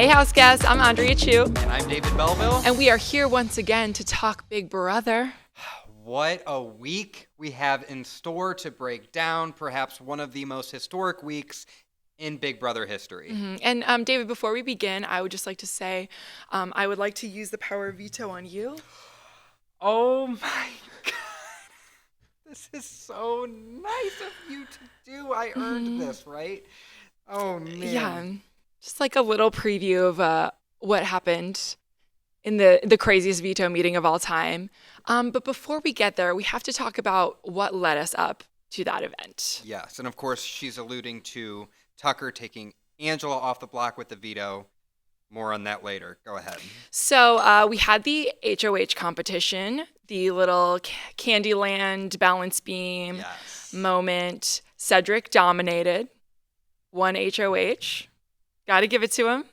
Hey, house guests, I'm Andrea Chu. And I'm David Belleville. And we are here once again to talk Big Brother. What a week we have in store to break down perhaps one of the most historic weeks in Big Brother history. Mm-hmm. And David, before we begin, I would just like to say I would like to use the power of veto on you. Oh my God. This is so nice of you to do. I earned this, right? Oh, man. Yeah. Just like a little preview of what happened in the craziest veto meeting of all time. But before we get there, we have to talk about what led us up to that event. Yes, and of course, she's alluding to Tucker taking Angela off the block with the veto. More on that later. Go ahead. So we had the HOH competition, the little Candyland balance beam moment. Cedric dominated, won HOH. Got to give it to him.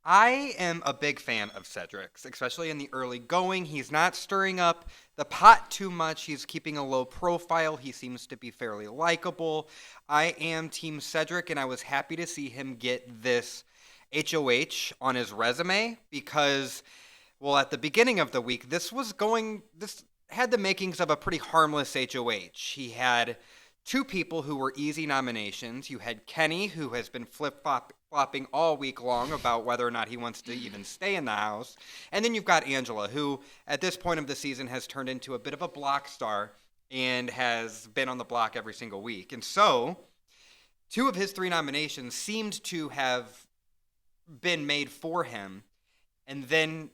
I am a big fan of Cedric's, especially in the early going. He's not stirring up the pot too much. He's keeping a low profile. He seems to be fairly likable. I am Team Cedric, and I was happy to see him get this HOH on his resume because, well, at the beginning of the week, this had the makings of a pretty harmless HOH. He had two people who were easy nominations. You had Kenney, who has been flip-flopping all week long about whether or not he wants to even stay in the house. And then you've got Angela, who at this point of the season has turned into a bit of a block star and has been on the block every single week. And so, two of his three nominations seemed to have been made for him. And then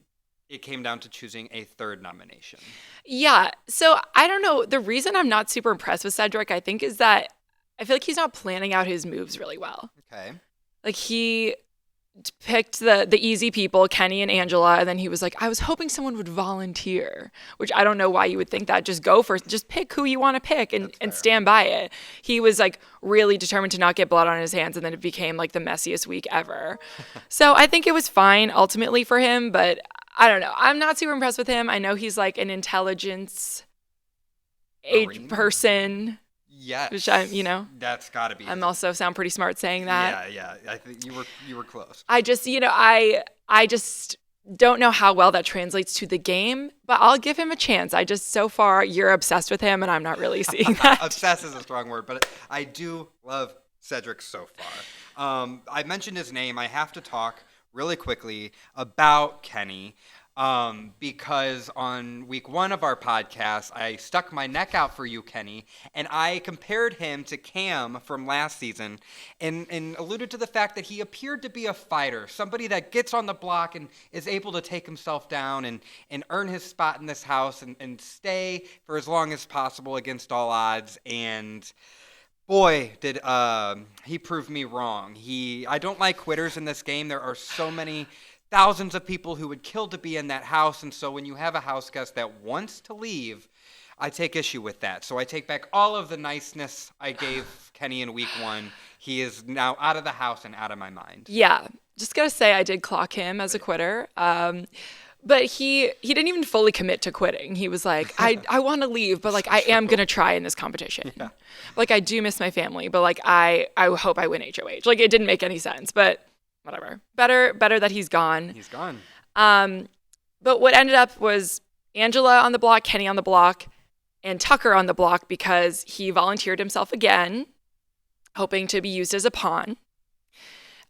it came down to choosing a third nomination. Yeah. So I don't know. The reason I'm not super impressed with Cedric, I think, is that I feel like he's not planning out his moves really well. Okay. Like he picked the easy people, Kenney and Angela, and then he was like, I was hoping someone would volunteer, which I don't know why you would think that. Just pick who you want to pick and stand by it. He was like really determined to not get blood on his hands, and then it became like the messiest week ever. So I think it was fine ultimately for him, but I don't know. I'm not super impressed with him. I know he's like an intelligence age person. Yes. Which that's got to be. I'm also sound pretty smart saying that. Yeah. I think you were close. I just, I just don't know how well that translates to the game, but I'll give him a chance. So far, you're obsessed with him, and I'm not really seeing that. Obsessed is a strong word, but I do love Cedric so far. I mentioned his name. I have to talk really quickly about Kenney. Because on week one of our podcast, I stuck my neck out for you, Kenney, and I compared him to Cam from last season and alluded to the fact that he appeared to be a fighter, somebody that gets on the block and is able to take himself down and earn his spot in this house and stay for as long as possible against all odds. And boy, did he prove me wrong. I don't like quitters in this game. There are so many thousands of people who would kill to be in that house, and so when you have a house guest that wants to leave, I take issue with that. So I take back all of the niceness I gave Kenney in week one. He is now out of the house and out of my mind. Yeah, just gotta say I did clock him as a quitter. But he didn't even fully commit to quitting. He was like, I want to leave, but like I am gonna try in this competition. Yeah. Like I do miss my family, but like I hope I win HOH. Like it didn't make any sense, but whatever. Better that he's gone. He's gone. But what ended up was Angela on the block, Kenney on the block, and Tucker on the block because he volunteered himself again, hoping to be used as a pawn.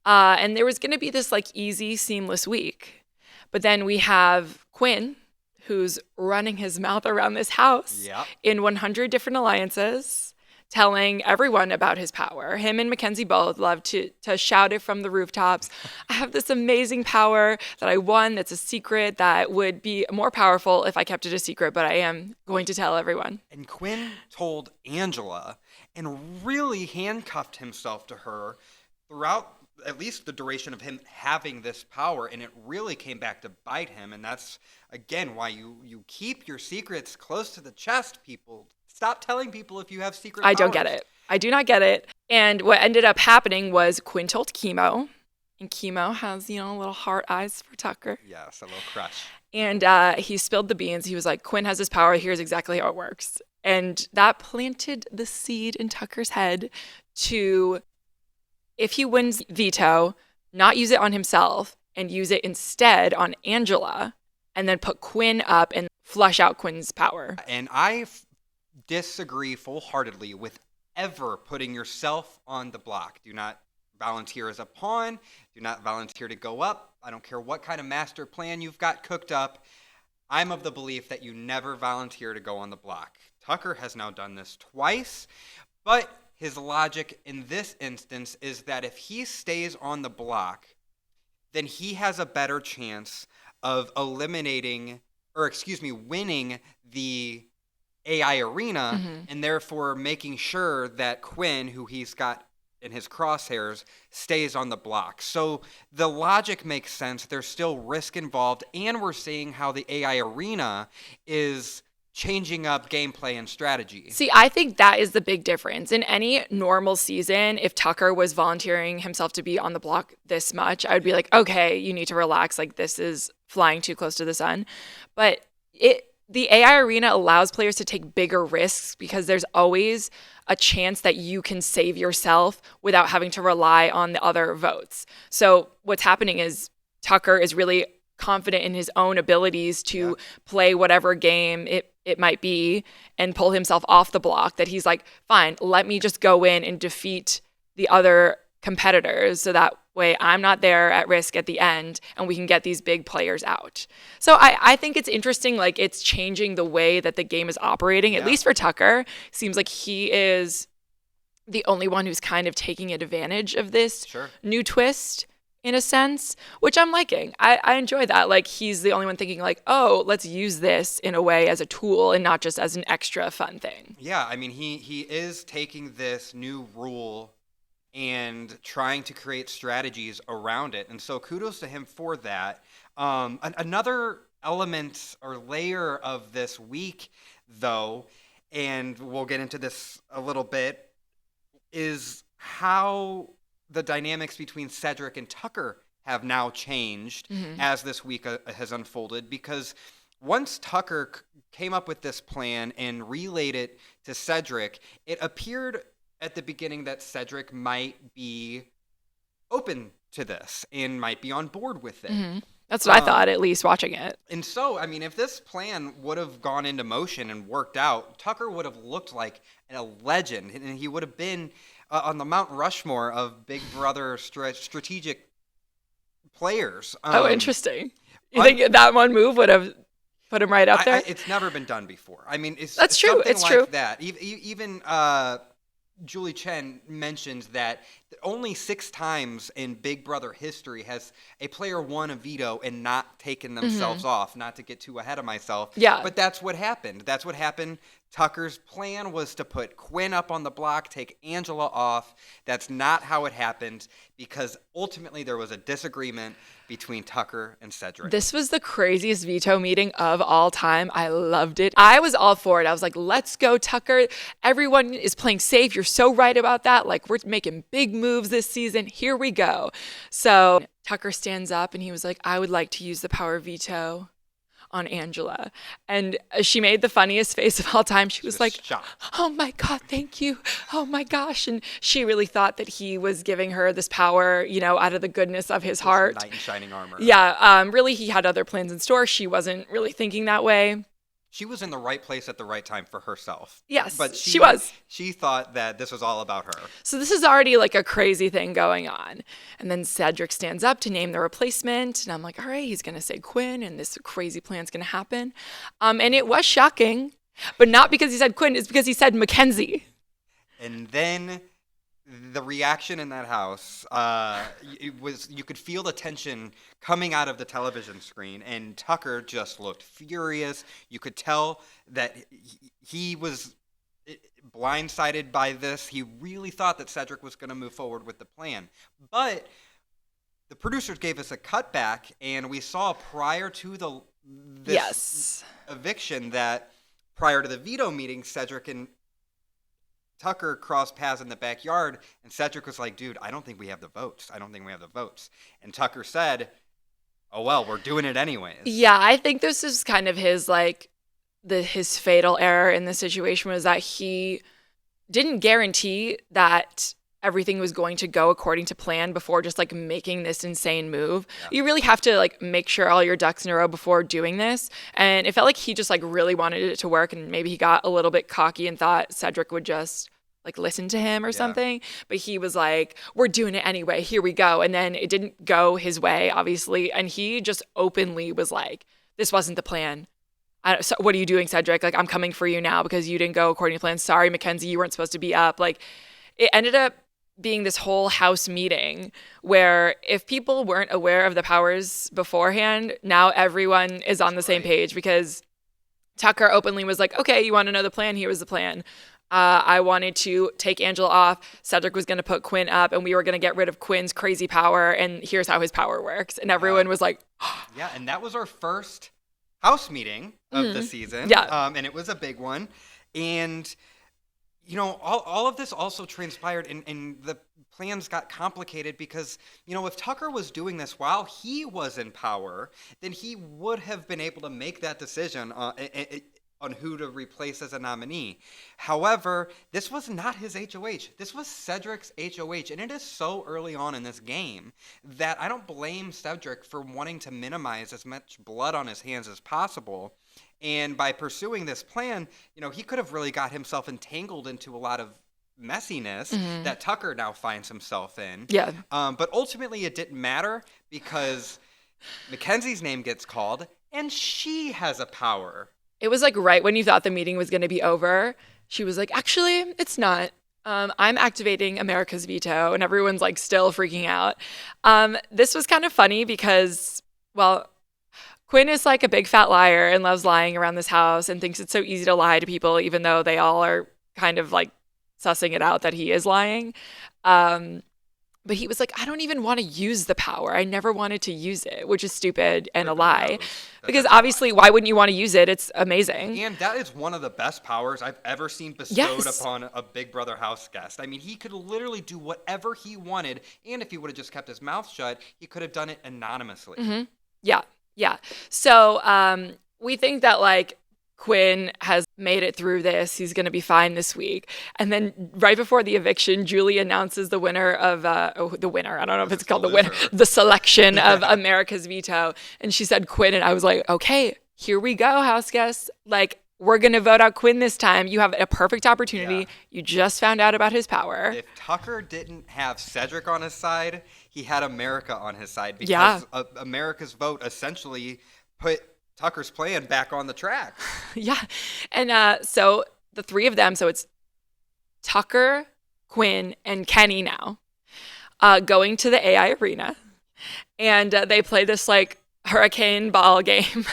And there was going to be this like easy, seamless week. But then we have Quinn, who's running his mouth around this house in 100 different alliances, telling everyone about his power. Him and Makensy both love to shout it from the rooftops. I have this amazing power that I won that's a secret that would be more powerful if I kept it a secret, but I am going to tell everyone. And Quinn told Angela and really handcuffed himself to her throughout at least the duration of him having this power, and it really came back to bite him. And that's, again, why you keep your secrets close to the chest, people. Stop telling people if you have secret powers. I don't get it. I do not get it. And what ended up happening was Quinn told Chemo, and Chemo has, little heart eyes for Tucker. Yes, a little crush. And he spilled the beans. He was like, Quinn has his power. Here's exactly how it works. And that planted the seed in Tucker's head to, if he wins veto, not use it on himself and use it instead on Angela and then put Quinn up and flush out Quinn's power. And I disagree full-heartedly with ever putting yourself on the block. Do not volunteer as a pawn. Do not volunteer to go up. I don't care what kind of master plan you've got cooked up. I'm of the belief that you never volunteer to go on the block. Tucker has now done this twice, but his logic in this instance is that if he stays on the block, then he has a better chance of winning the AI arena, and therefore making sure that Quinn, who he's got in his crosshairs, stays on the block. So the logic makes sense. There's still risk involved, and we're seeing how the AI arena is changing up gameplay and strategy. See, I think that is the big difference. In any normal season, if Tucker was volunteering himself to be on the block this much, I would be like, okay, you need to relax. Like, this is flying too close to the sun. But the AI arena allows players to take bigger risks because there's always a chance that you can save yourself without having to rely on the other votes. So what's happening is Tucker is really confident in his own abilities to play whatever game it might be and pull himself off the block, that he's like, fine, let me just go in and defeat the other competitors so that way I'm not there at risk at the end and we can get these big players out. So I think it's interesting, like it's changing the way that the game is operating, at least for Tucker. Seems like he is the only one who's kind of taking advantage of this new twist in a sense, which I'm liking. I enjoy that. Like he's the only one thinking like, oh, let's use this in a way as a tool and not just as an extra fun thing. Yeah, I mean, he is taking this new rule and trying to create strategies around it. And so kudos to him for that. Another element or layer of this week, though, and we'll get into this a little bit, is how the dynamics between Cedric and Tucker have now changed as this week has unfolded. Because once Tucker came up with this plan and relayed it to Cedric, it appeared at the beginning that Cedric might be open to this and might be on board with it. That's what I thought, at least watching it. And so, I mean, if this plan would have gone into motion and worked out, Tucker would have looked like a legend, and he would have been on the Mount Rushmore of Big Brother strategic players. Interesting. You think that one move would have put him right up there? It's never been done before. I mean, it's true. Something it's like true. That. Even Julie Chen mentioned that only 6 times in Big Brother history has a player won a veto and not taken themselves off. Not to get too ahead of myself. Yeah. But that's what happened. Tucker's plan was to put Quinn up on the block, take Angela off. That's not how it happened, because ultimately there was a disagreement between Tucker and Cedric. This was the craziest veto meeting of all time. I loved it. I was all for it. I was like, let's go, Tucker. Everyone is playing safe. You're so right about that. Like, we're making big moves this season. Here we go. So Tucker stands up and he was like, I would like to use the power of veto on Angela. And she made the funniest face of all time. She was like, shocked. Oh my God, thank you. Oh my gosh. And she really thought that he was giving her this power, out of the goodness of his heart. Knight in shining armor. Yeah. Really, he had other plans in store. She wasn't really thinking that way. She was in the right place at the right time for herself. Yes, but she was. She thought that this was all about her. So this is already like a crazy thing going on. And then Cedric stands up to name the replacement. And I'm like, all right, he's going to say Quinn and this crazy plan's going to happen. And it was shocking, but not because he said Quinn. It's because he said Makensy. And then the reaction in that house, you could feel the tension coming out of the television screen, and Tucker just looked furious. You could tell that he was blindsided by this. He really thought that Cedric was going to move forward with the plan. But the producers gave us a cutback, and we saw prior to this eviction that prior to the veto meeting, Cedric and Tucker crossed paths in the backyard, and Cedric was like, dude, I don't think we have the votes. And Tucker said, oh, well, we're doing it anyways. Yeah, I think this is kind of his, his fatal error in this situation was that he didn't guarantee that everything was going to go according to plan before just like making this insane move. You really have to like make sure all your ducks in a row before doing this. And it felt like he just like really wanted it to work, and maybe he got a little bit cocky and thought Cedric would just like listen to him or something. But he was like, we're doing it anyway, here we go. And then it didn't go his way, obviously. And he just openly was like, this wasn't the plan. So what are you doing, Cedric? Like, I'm coming for you now because you didn't go according to plan. Sorry, Makensy, you weren't supposed to be up. Like, it ended up being this whole house meeting where if people weren't aware of the powers beforehand, now everyone is on the same page, because Tucker openly was like, okay, you want to know the plan? Here was the plan. I wanted to take Angela off. Cedric was going to put Quinn up, and we were going to get rid of Quinn's crazy power, and here's how his power works. And everyone was like, yeah, and that was our first house meeting of the season. Yeah. And it was a big one. And you know, all of this also transpired, and the plans got complicated because, you know, if Tucker was doing this while he was in power, then he would have been able to make that decision on who to replace as a nominee. However, this was not his HOH. This was Cedric's HOH, and it is so early on in this game that I don't blame Cedric for wanting to minimize as much blood on his hands as possible. And by pursuing this plan, you know, he could have really got himself entangled into a lot of messiness that Tucker now finds himself in. yeah. But ultimately, it didn't matter because Makensy's name gets called, and she has a power. It was like right when you thought the meeting was going to be over, she was like, actually, it's not. I'm activating America's veto, and everyone's like still freaking out. This was kind of funny because, well, Quinn is like a big fat liar and loves lying around this house and thinks it's so easy to lie to people, even though they all are kind of like sussing it out that he is lying. But he was like, I don't even want to use the power. I never wanted to use it, which is stupid and a lie. Because obviously, why wouldn't you want to use it? It's amazing. And that is one of the best powers I've ever seen bestowed upon a Big Brother house guest. I mean, he could literally do whatever he wanted. And if he would have just kept his mouth shut, he could have done it anonymously. Yeah. So we think that like Quinn has made it through this. He's going to be fine this week. And then right before the eviction, Julie announces the winner of, the winner. I don't know if it's called the winner, the selection of America's veto. And she said Quinn. And I was like, okay, here we go, house guests. Like, we're going to vote out Quinn this time. You have a perfect opportunity. Yeah. You just found out about his power. If Tucker didn't have Cedric on his side, he had America on his side because America's vote essentially put Tucker's plan back on the track. Yeah. And so the three of them, so it's Tucker, Quinn, and Kenney now, going to the AI arena. And they play this like hurricane ball game.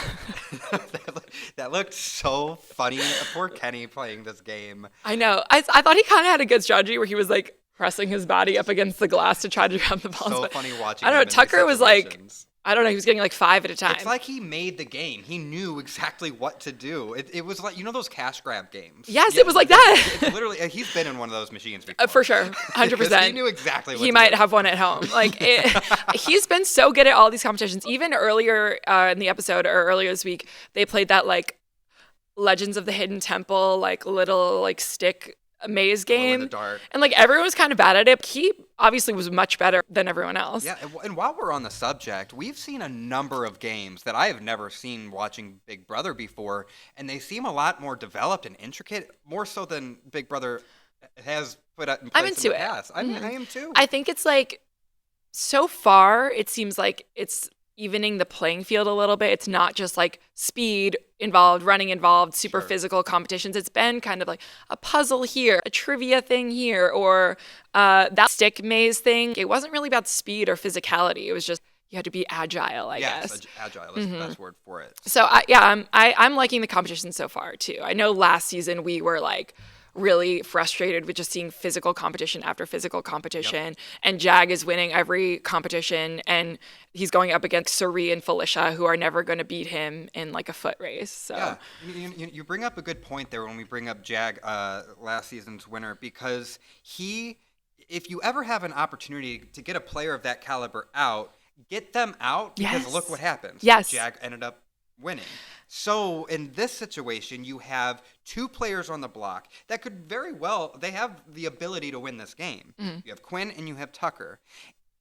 That looked so funny. Poor Kenney playing this game. I know. I thought he kind of had a good strategy where he was like pressing his body up against the glass to try to grab the balls. So funny watching. I don't know. Tucker was like, I don't know. He was getting like 5 at a time. It's like he made the game. He knew exactly what to do. It was like, you know those cash grab games? Yes, it was like that. It's literally, he's been in one of those machines before. For sure. 100%. He knew exactly what to do. He might have one at home. Like, he's been so good at all these competitions. Even earlier in the episode or earlier this week, they played that like Legends of the Hidden Temple, like little like stick maze game. And like everyone was kind of bad at it. He obviously was much better than everyone else. Yeah, and while we're on the subject, we've seen a number of games that I have never seen watching Big Brother before, and they seem a lot more developed and intricate, more so than Big Brother has put out in place in the past. I am too. I think it's like, so far, it seems like it's evening the playing field a little bit. It's not just like speed involved, running involved, super physical competitions. It's been kind of like a puzzle here, a trivia thing here, or that stick maze thing. It wasn't really about speed or physicality. It was just you had to be agile, I guess. Yes, agile is the best word for it. So I'm liking the competition so far too. I know last season we were like really frustrated with just seeing physical competition after physical competition. And Jag is winning every competition, and he's going up against Suri and Felicia, who are never going to beat him in like a foot race. So yeah, you bring up a good point there when we bring up Jag, last season's winner, because if you ever have an opportunity to get a player of that caliber out, get them out, because look what happens. Yes. Jag ended up winning. So in this situation, you have two players on the block that could very well, they have the ability to win this game. Mm-hmm. You have Quinn and you have Tucker,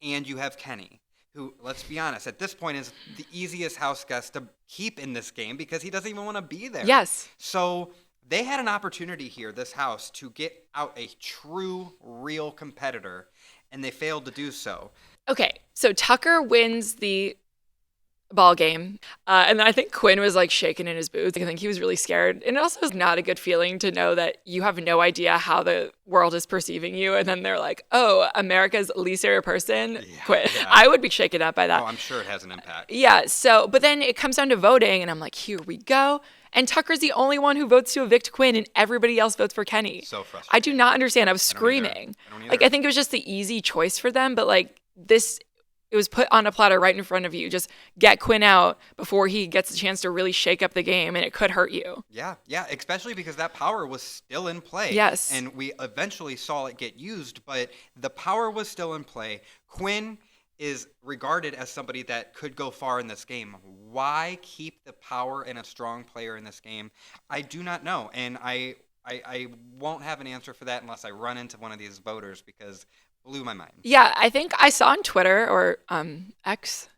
and you have Kenney, who, let's be honest, at this point is the easiest house guest to keep in this game because he doesn't even want to be there. Yes. So they had an opportunity here, this house, to get out a true, real competitor, and they failed to do so. Okay, so Tucker wins the ball game, and then I think Quinn was like shaking in his boots. I think he was really scared, and it also is not a good feeling to know that you have no idea how the world is perceiving you, and then they're like, "Oh, America's least favorite person, Quinn." Yeah. I would be shaken up by that. Oh, I'm sure it has an impact. Yeah. So, but then it comes down to voting, and I'm like, "Here we go." And Tucker's the only one who votes to evict Quinn, and everybody else votes for Kenney. So frustrating. I do not understand. I was screaming. I don't either. Like, I think it was just the easy choice for them, but like this. It was put on a platter right in front of you. Just get Quinn out before he gets a chance to really shake up the game, and it could hurt you. Yeah, especially because that power was still in play. Yes. And we eventually saw it get used, but the power was still in play. Quinn is regarded as somebody that could go far in this game. Why keep the power in a strong player in this game? I do not know, and I won't have an answer for that unless I run into one of these voters because blew my mind. Yeah, I think I saw on Twitter or X.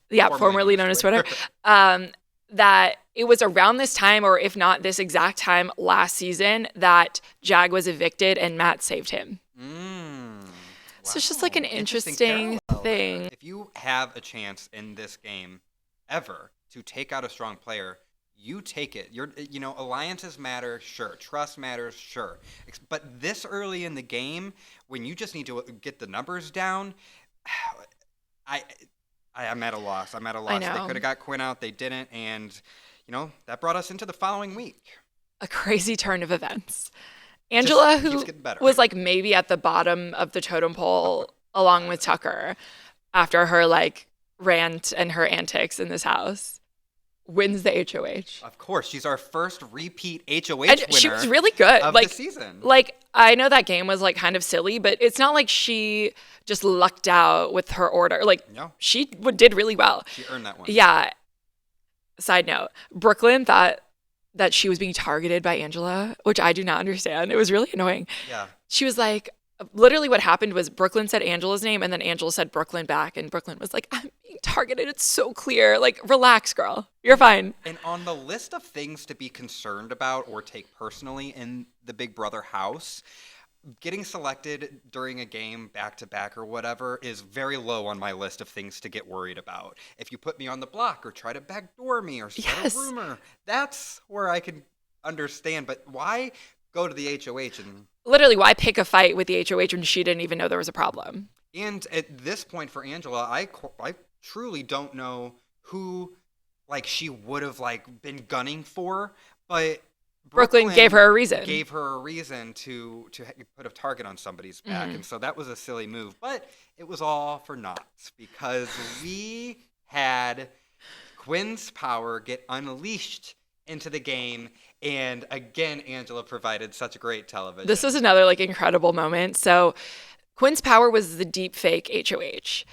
Yeah, formerly known as Twitter. That it was around this time, or if not this exact time last season, that Jag was evicted and Matt saved him. Wow. So it's just like an interesting thing. If you have a chance in this game ever to take out a strong player, you take it. Alliances matter, sure. Trust matters, sure. But this early in the game, when you just need to get the numbers down, I'm at a loss. I know. They could have got Quinn out. They didn't. And, that brought us into the following week. A crazy turn of events. Angela, who was like maybe at the bottom of the totem pole along with Tucker after her like rant and her antics in this house, wins the HOH. Of course, she's our first repeat HOH and winner. She was really good of the season. Like, I know that game was like kind of silly, but it's not like she just lucked out with her order. Like, no. She did really well. She earned that one. Yeah. Side note, Brooklyn thought that she was being targeted by Angela, which I do not understand. It was really annoying. Yeah. She was like, literally what happened was Brooklyn said Angela's name and then Angela said Brooklyn back, and Brooklyn was like, I'm being targeted. It's so clear. Like, relax, girl. You're fine. And on the list of things to be concerned about or take personally in the Big Brother house, getting selected during a game back-to-back or whatever is very low on my list of things to get worried about. If you put me on the block or try to backdoor me or start a rumor, that's where I can understand. But why go to the HOH and... Literally, why pick a fight with the HOH when she didn't even know there was a problem? And at this point for Angela, I truly don't know who, like, she would have, like, been gunning for, but Brooklyn gave her a reason. Gave her a reason to put a target on somebody's back, and so that was a silly move. But it was all for naught because we had Quinn's power get unleashed into the game. And again, Angela provided such a great television. This was another like incredible moment. So Quinn's power was the deepfake HOH.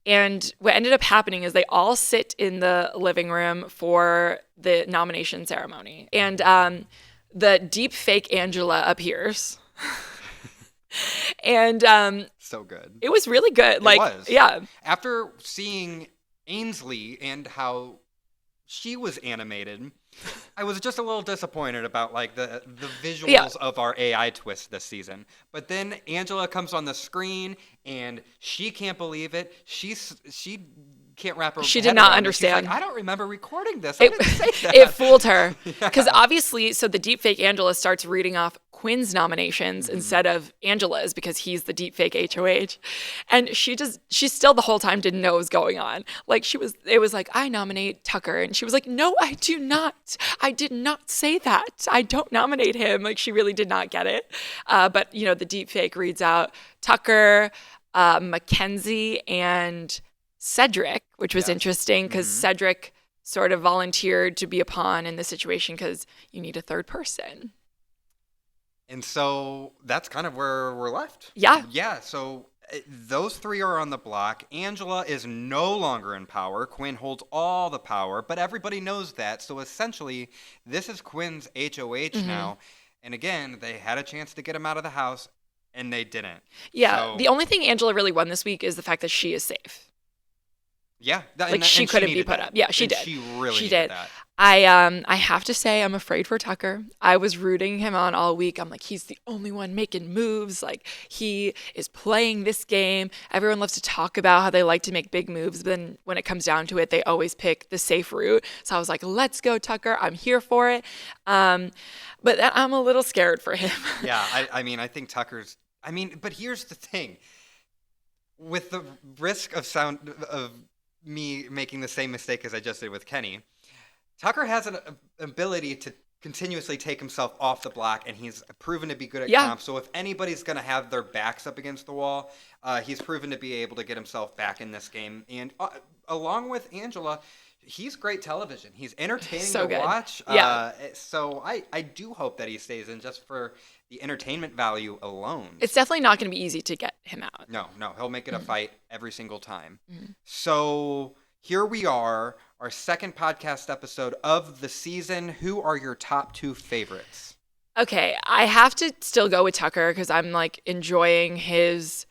And what ended up happening is they all sit in the living room for the nomination ceremony. And the deepfake Angela appears. And so good. It was really good. Like, it was. Yeah. After seeing Ainsley and how she was animated, I was just a little disappointed about like the visuals of our AI twist this season. But then Angela comes on the screen and she can't believe it. She can't wrap her She head did not around understand. She's like, I don't remember recording this. I didn't say that. It fooled her. Because obviously, so the deepfake Angela starts reading off Quinn's nominations instead of Angela's because he's the deepfake HOH. And she still the whole time didn't know what was going on. Like it was like, I nominate Tucker. And she was like, no, I do not. I did not say that. I don't nominate him. Like she really did not get it. But the deepfake reads out Tucker, Makensy, and Cedric, which was interesting because Cedric sort of volunteered to be a pawn in the situation because you need a third person. And so that's kind of where we're left. Yeah. Yeah. So Those three are on the block. Angela is no longer in power. Quinn holds all the power, but everybody knows that. So essentially, this is Quinn's HOH now. And again, they had a chance to get him out of the house, and they didn't. Yeah, the only thing Angela really won this week is the fact that she is safe. Yeah. She couldn't be put up. Yeah, she did. She really did. That. I have to say I'm afraid for Tucker. I was rooting him on all week. I'm like, he's the only one making moves. Like, he is playing this game. Everyone loves to talk about how they like to make big moves, but then when it comes down to it, they always pick the safe route. So I was like, let's go, Tucker. I'm here for it. But I'm a little scared for him. Yeah, I think Tucker's... but here's the thing. With the risk of me making the same mistake as I just did with Kenney, Tucker has an ability to continuously take himself off the block, and he's proven to be good at comp. So if anybody's going to have their backs up against the wall, he's proven to be able to get himself back in this game. And along with Angela, he's great television. He's entertaining to watch. Yeah. So I do hope that he stays in just for the entertainment value alone. It's definitely not going to be easy to get him out. No. He'll make it a fight every single time. So here we are, our second podcast episode of the season. Who are your top two favorites? Okay, I have to still go with Tucker because I'm like enjoying his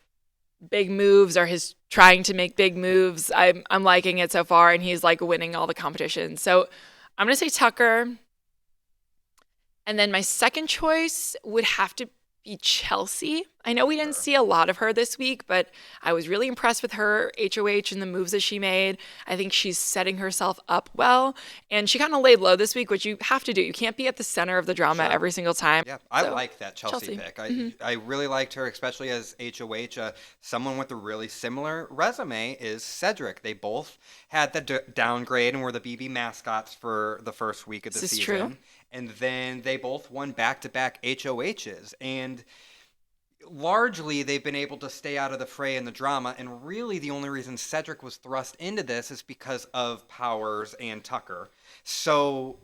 big moves or his trying to make big moves. I'm liking it so far, and he's like winning all the competitions. So I'm gonna say Tucker. And then my second choice would have to be Chelsea. I know we didn't see a lot of her this week, but I was really impressed with her HOH and the moves that she made. I think she's setting herself up well. And she kind of laid low this week, which you have to do. You can't be at the center of the drama every single time. Yeah, I like that Chelsea pick. I really liked her, especially as HOH. Someone with a really similar resume is Cedric. They both had the downgrade and were the BB mascots for the first week of the season. True. And then they both won back-to-back HOHs. And largely, they've been able to stay out of the fray and the drama. And really, the only reason Cedric was thrust into this is because of Powers and Tucker. So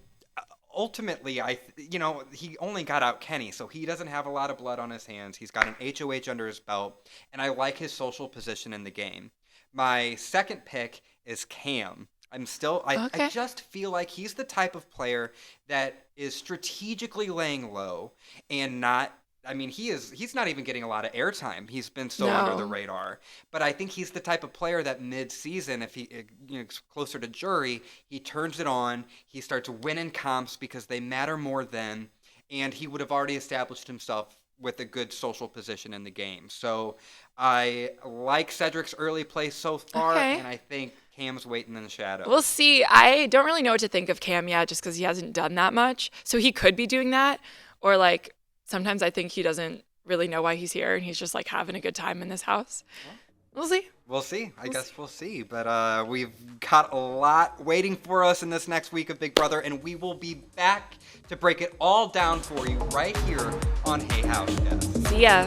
ultimately, he only got out Kenney, so he doesn't have a lot of blood on his hands. He's got an HOH under his belt, and I like his social position in the game. My second pick is Cam. I just feel like he's the type of player that is strategically laying low and not, he's not even getting a lot of airtime. He's been so under the radar. But I think he's the type of player that mid-season, if he closer to jury, he turns it on, he starts winning comps because they matter more then, and he would have already established himself with a good social position in the game. So I like Cedric's early play so far, and I think Cam's waiting in the shadows. We'll see. I don't really know what to think of Cam yet just because he hasn't done that much. So he could be doing that. Or like sometimes I think he doesn't really know why he's here and he's just like having a good time in this house. We'll see. We'll see. I guess we'll see. But we've got a lot waiting for us in this next week of Big Brother, and we will be back to break it all down for you right here on Hey House Guests. See ya.